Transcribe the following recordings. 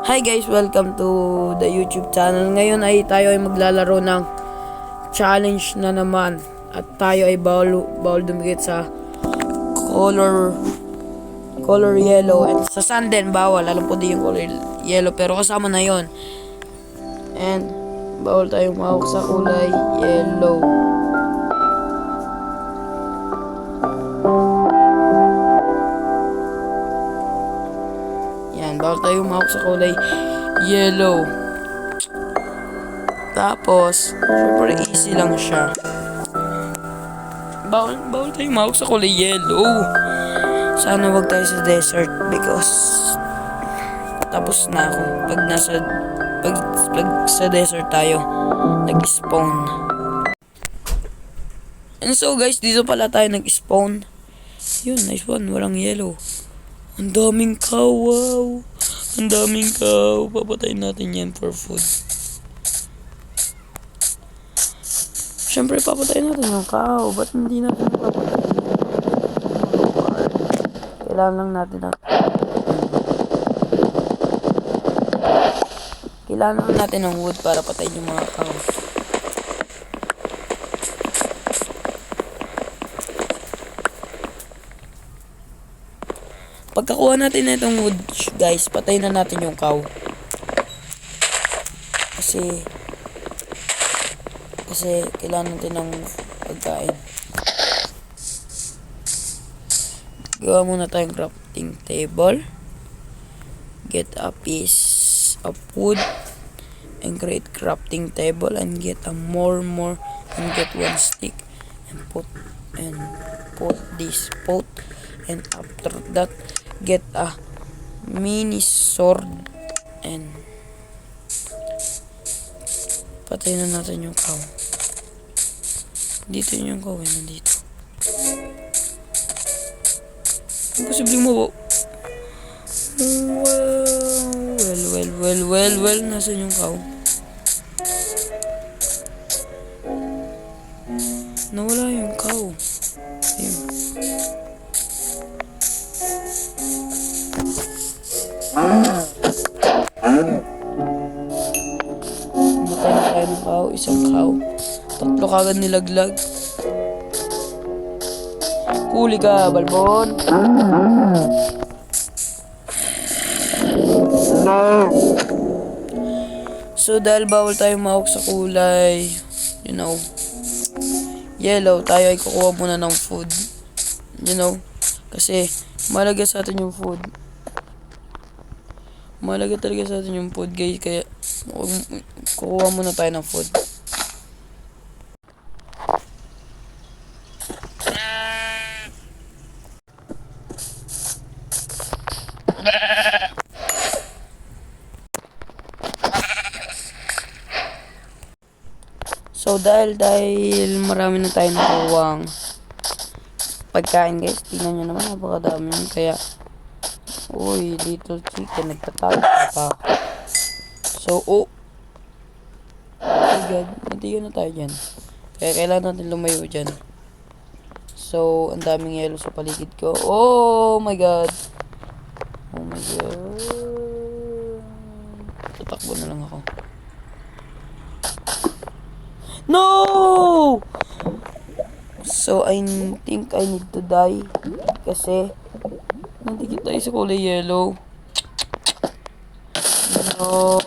Hi guys, welcome to the YouTube channel. Ngayon ay tayo ay maglalaro ng challenge na naman. At tayo ay bawal dumikit sa color yellow. At sa sun din bawal. Alam ko din yung color yellow pero kasama na yon. And bawal tayong mahawak sa kulay yellow. Bawal tayo umawak sa kulay yellow. Tapos, super easy lang siya. Bawal tayo umawak sa kulay yellow. Sana wag tayo sa desert because tapos na ako. Pag sa desert tayo, nag-spawn. And so guys, dito pala tayo nag-spawn. Yun, nice one. Walang yellow. Ang daming cow, wow. Ang daming cow. Papatayin natin yan for food. Siyempre, papatayin natin yung cow. Ba't hindi natin papatayin? Kailangan lang natin ng wood para patayin yung mga cow. Pagkakuha natin na itong wood, guys, patayin na natin yung cow. Kasi kailangan natin ng pagkain. Gawa muna tayong crafting table. Get a piece of wood and create crafting table and get a more and get one stick and put this pot, and after that get a mini sword and patayin na natin yung cow. Dito yung cow, nandito. Imposible mo. Well, nasan yung cow? Nawala yung cow. Ayun. Matay na tayo ng cow. Isang cow. Tatlo kagad nilaglag. Huli ka, Balbon. So dahil bawal tayo mahawak sa kulay yellow, tayo ay kukuha muna ng food. Kasi mahalaga sa atin yung food. Mahalaga talaga sa atin yung food, guys. Kaya kukuha muna tayo ng food. So dahil marami na tayo nakuwang pagkain, guys. Tingnan nyo naman, napakadami yun. Kaya little chicken, nagtatawag pa. So, oh my god, matigan na tayo dyan. Kaya kailangan natin lumayo dyan. So, ang daming yellow sa paligid ko. Oh my god. Tatakbo na lang ako. No! So, I think I need to die. Kasi nandikit tayo sa kulay yellow. No.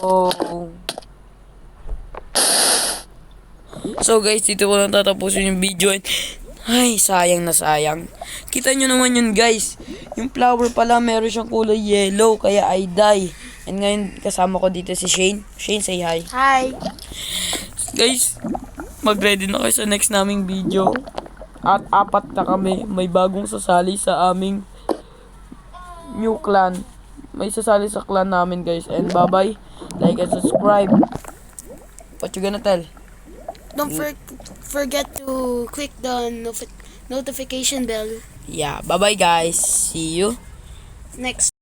So guys, dito ko lang tatapusin yung video. Ay, sayang na sayang. Kita nyo naman yun, guys. Yung flower pala meron siyang kulay yellow. Kaya I die. And ngayon kasama ko dito si Shane. Shane, say hi. Hi. Guys, mag-ready na kayo sa next naming video. At 4 na kami. May bagong sasali sa aming new clan. May sasali sa clan namin, guys. And bye-bye. Like and subscribe. What you gonna tell? Don't forget to click the notification bell. Yeah, bye-bye, guys. See you Next.